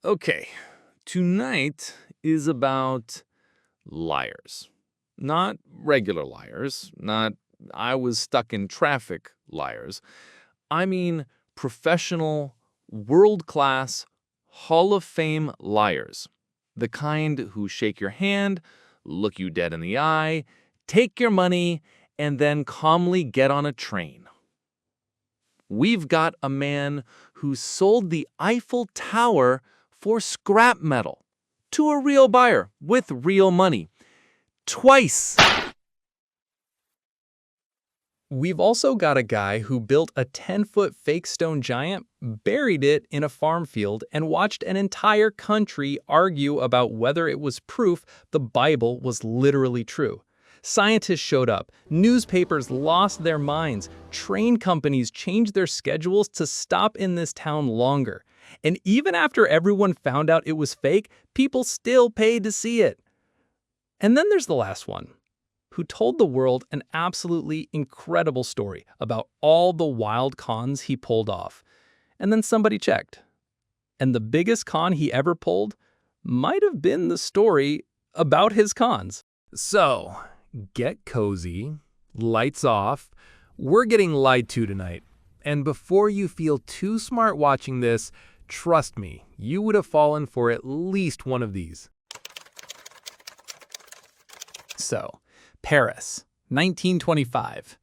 Okay, tonight is about liars. Not regular liars, not I was stuck in traffic liars. I mean professional, world-class, Hall of Fame liars. The kind who shake your hand, look you dead in the eye, take your money, and then calmly get on a train. We've got a man who sold the Eiffel Tower for scrap metal to a real buyer with real money. Twice! We've also got a guy who built a 10-foot fake stone giant, buried it in a farm field, and watched an entire country argue about whether it was proof the Bible was literally true. Scientists showed up, newspapers lost their minds, train companies changed their schedules to stop in this town longer. And even after everyone found out it was fake, people still paid to see it. And then there's the last one, who told the world an absolutely incredible story about all the wild cons he pulled off. And then somebody checked. And the biggest con he ever pulled might have been the story about his cons. So, get cozy, lights off. We're getting lied to tonight. And before you feel too smart watching this, trust me, you would have fallen for at least one of these. So, Paris, 1925.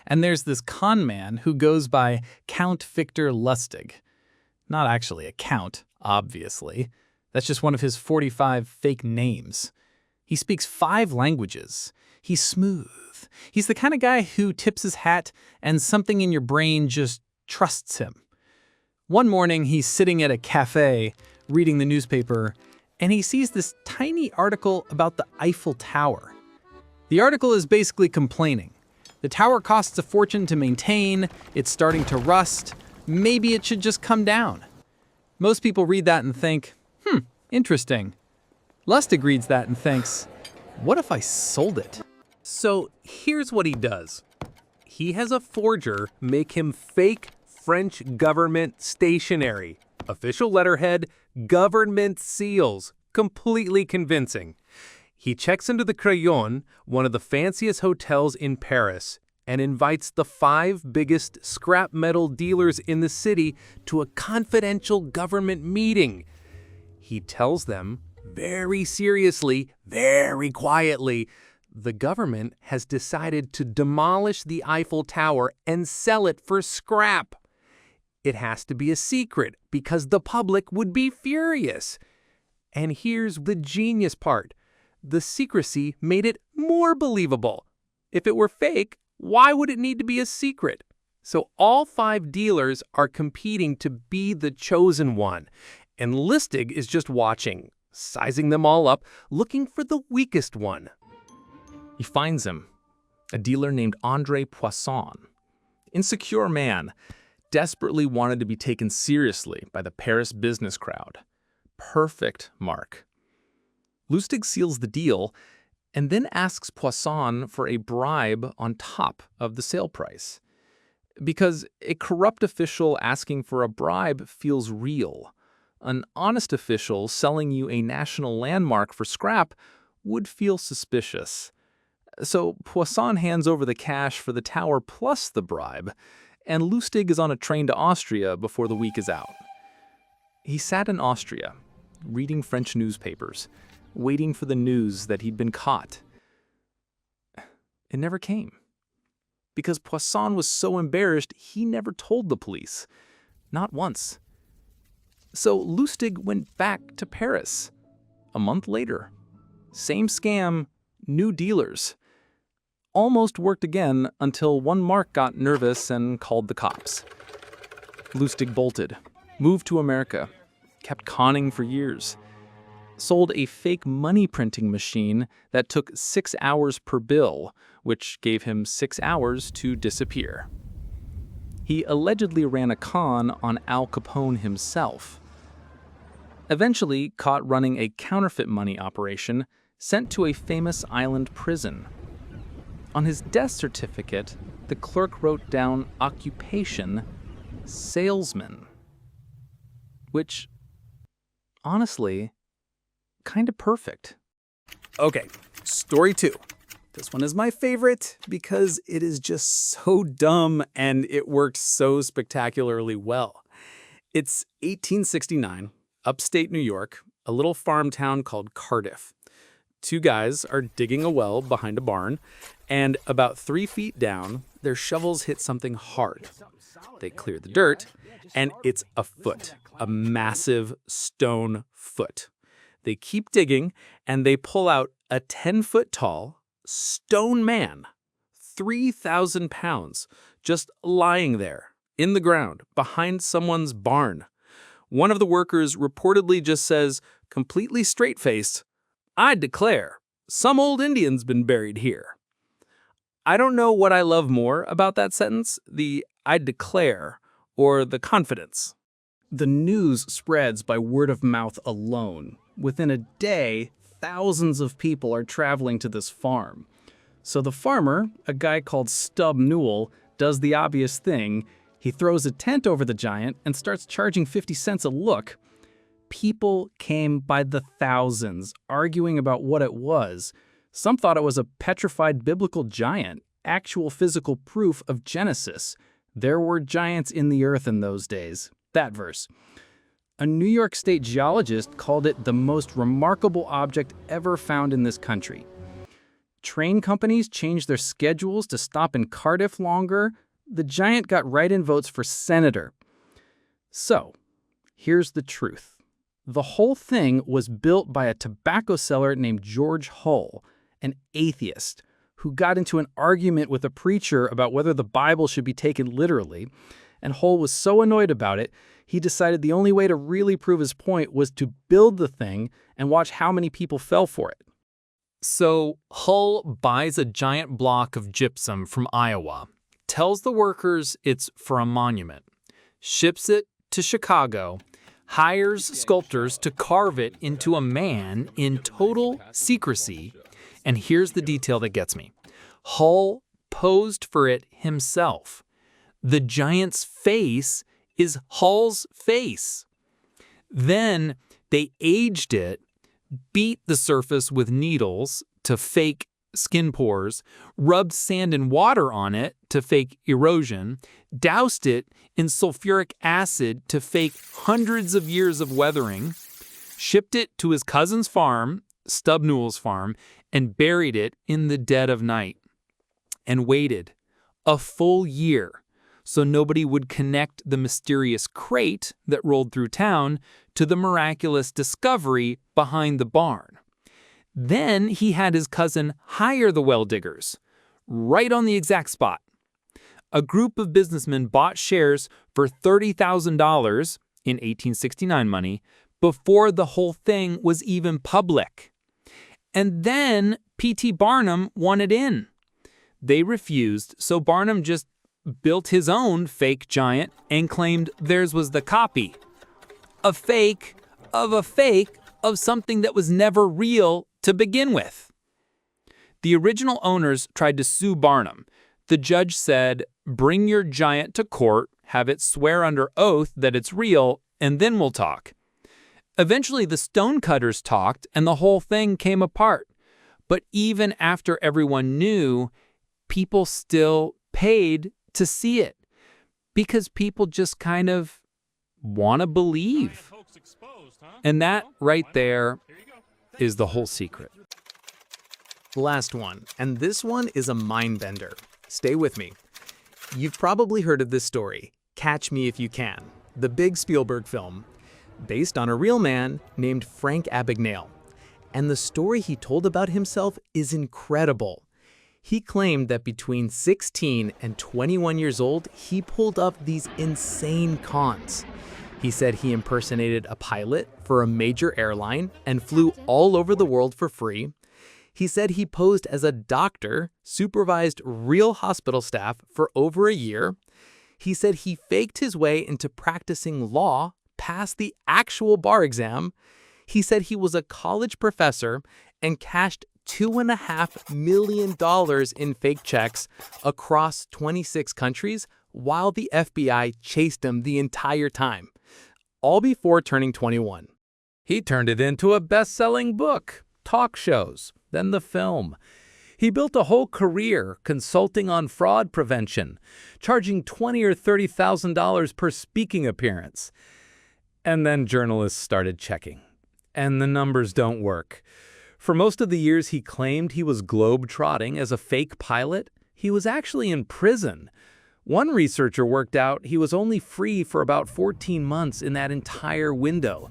And there's this con man who goes by Count Victor Lustig. Not actually a count, obviously. That's just one of his 45 fake names. He speaks 5 languages. He's smooth. He's the kind of guy who tips his hat and something in your brain just trusts him. One morning, he's sitting at a cafe, reading the newspaper, and he sees this tiny article about the Eiffel Tower. The article is basically complaining. The tower costs a fortune to maintain, it's starting to rust, maybe it should just come down. Most people read that and think, interesting. Lustig reads that and thinks, what if I sold it? So here's what he does. He has a forger make him fake French government stationery. Official letterhead, government seals. Completely convincing. He checks into the Crayon, one of the fanciest hotels in Paris, and invites the 5 biggest scrap metal dealers in the city to a confidential government meeting. He tells them, very seriously, very quietly, the government has decided to demolish the Eiffel Tower and sell it for scrap. It has to be a secret because the public would be furious. And here's the genius part. The secrecy made it more believable. If it were fake, why would it need to be a secret? So all 5 dealers are competing to be the chosen one. And Lustig is just watching, sizing them all up, looking for the weakest one. He finds him, a dealer named André Poisson. Insecure man, desperately wanted to be taken seriously by the Paris business crowd. Perfect mark. Lustig seals the deal and then asks Poisson for a bribe on top of the sale price. Because a corrupt official asking for a bribe feels real. An honest official selling you a national landmark for scrap would feel suspicious. So Poisson hands over the cash for the tower plus the bribe, and Lustig is on a train to Austria before the week is out. He sat in Austria, reading French newspapers, waiting for the news that he'd been caught. It never came. Because Poisson was so embarrassed, he never told the police. Not once. So Lustig went back to Paris. A month later. Same scam, new dealers. Almost worked again until one mark got nervous and called the cops. Lustig bolted, moved to America, kept conning for years. Sold a fake money printing machine that took 6 hours per bill, which gave him 6 hours to disappear. He allegedly ran a con on Al Capone himself. Eventually caught running a counterfeit money operation, sent to a famous island prison. On his death certificate, the clerk wrote down occupation, salesman. Which, honestly, kind of perfect. Okay, story 2. This one is my favorite because it is just so dumb and it works so spectacularly well. It's 1869, upstate New York, a little farm town called Cardiff. 2 guys are digging a well behind a barn, and about 3 feet down, their shovels hit something hard. They clear the dirt, and it's a foot, a massive stone foot. They keep digging, and they pull out a 10-foot tall stone man, 3,000 pounds, just lying there in the ground behind someone's barn. One of the workers reportedly just says, completely straight-faced, "I declare, some old Indian's been buried here." I don't know what I love more about that sentence, the "I declare" or the confidence. The news spreads by word of mouth alone. Within a day, thousands of people are traveling to this farm. So the farmer, a guy called Stub Newell, does the obvious thing. He throws a tent over the giant and starts charging 50 cents a look. People came by the thousands, arguing about what it was. Some thought it was a petrified biblical giant, actual physical proof of Genesis. There were giants in the earth in those days. That verse. A New York State geologist called it the most remarkable object ever found in this country. Train companies changed their schedules to stop in Cardiff longer. The giant got write-in votes for senator. So, here's the truth. The whole thing was built by a tobacco seller named George Hull, an atheist, who got into an argument with a preacher about whether the Bible should be taken literally, and Hull was so annoyed about it, he decided the only way to really prove his point was to build the thing and watch how many people fell for it. So Hull buys a giant block of gypsum from Iowa, tells the workers it's for a monument, ships it to Chicago, hires sculptors to carve it into a man in total secrecy, and here's the detail that gets me. Hull posed for it himself. The giant's face is Hull's face. Then they aged it, beat the surface with needles to fake skin pores, rubbed sand and water on it to fake erosion, doused it in sulfuric acid to fake hundreds of years of weathering, shipped it to his cousin's farm, Stub Newell's farm, and buried it in the dead of night. And waited a full year so nobody would connect the mysterious crate that rolled through town to the miraculous discovery behind the barn. Then he had his cousin hire the well diggers, right on the exact spot. A group of businessmen bought shares for $30,000 in 1869 money before the whole thing was even public. And then P.T. Barnum wanted in. They refused, so Barnum just built his own fake giant and claimed theirs was the copy. A fake of something that was never real to begin with. The original owners tried to sue Barnum. The judge said, "Bring your giant to court, have it swear under oath that it's real, and then we'll talk." Eventually, the stonecutters talked, and the whole thing came apart. But even after everyone knew, people still paid to see it because people just kind of want to believe. And that right there is the whole secret. Last one, and this one is a mind bender. Stay with me. You've probably heard of this story, Catch Me If You Can, the big Spielberg film, based on a real man named Frank Abagnale. And the story he told about himself is incredible. He claimed that between 16 and 21 years old, he pulled up these insane cons. He said he impersonated a pilot for a major airline and flew all over the world for free. He said he posed as a doctor, supervised real hospital staff for over a year. He said he faked his way into practicing law, passed the actual bar exam. He said he was a college professor and cashed $2.5 million in fake checks across 26 countries while the FBI chased him the entire time, all before turning 21. He turned it into a best-selling book, talk shows, then the film. He built a whole career consulting on fraud prevention, charging $20,000 or $30,000 per speaking appearance. And then journalists started checking. And the numbers don't work. For most of the years he claimed he was globe-trotting as a fake pilot, he was actually in prison. One researcher worked out he was only free for about 14 months in that entire window.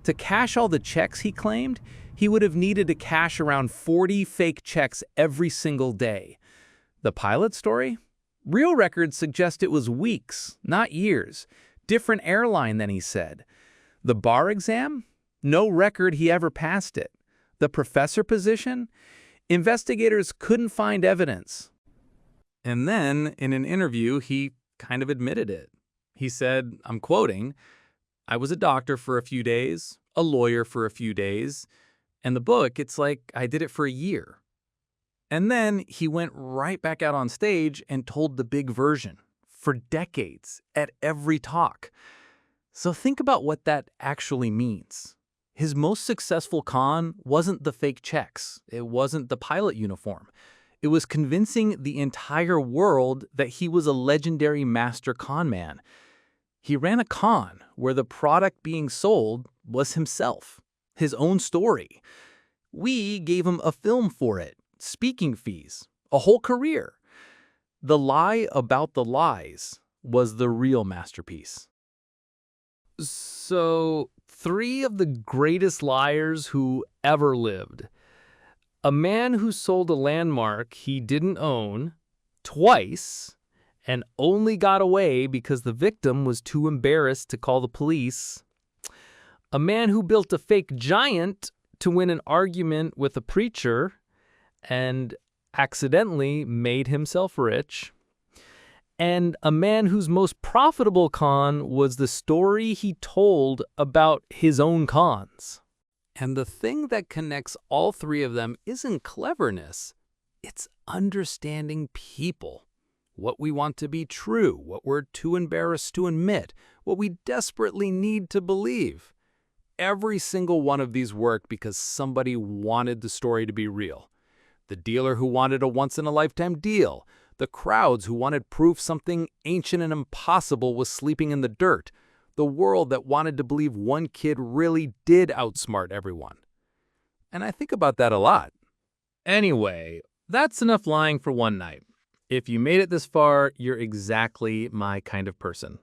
To cash all the checks he claimed, he would have needed to cash around 40 fake checks every single day. The pilot story? Real records suggest it was weeks, not years. Different airline than he said. The bar exam? No record he ever passed it. The professor position? Investigators couldn't find evidence. And then, in an interview, he kind of admitted it. He said, I'm quoting, "I was a doctor for a few days, a lawyer for a few days, and the book, it's like I did it for a year." And then he went right back out on stage and told the big version for decades at every talk. So think about what that actually means. His most successful con wasn't the fake checks. It wasn't the pilot uniform. It was convincing the entire world that he was a legendary master con man. He ran a con where the product being sold was himself, his own story. We gave him a film for it, speaking fees, a whole career. The lie about the lies was the real masterpiece. So, 3 of the greatest liars who ever lived. A man who sold a landmark he didn't own twice and only got away because the victim was too embarrassed to call the police. A man who built a fake giant to win an argument with a preacher and accidentally made himself rich. And a man whose most profitable con was the story he told about his own cons. And the thing that connects all 3 of them isn't cleverness, it's understanding people. What we want to be true, what we're too embarrassed to admit, what we desperately need to believe. Every single one of these worked because somebody wanted the story to be real. The dealer who wanted a once-in-a-lifetime deal. The crowds who wanted proof something ancient and impossible was sleeping in the dirt. The world that wanted to believe one kid really did outsmart everyone. And I think about that a lot. Anyway, that's enough lying for one night. If you made it this far, you're exactly my kind of person.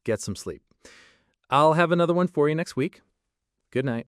Get some sleep. I'll have another one for you next week. Good night.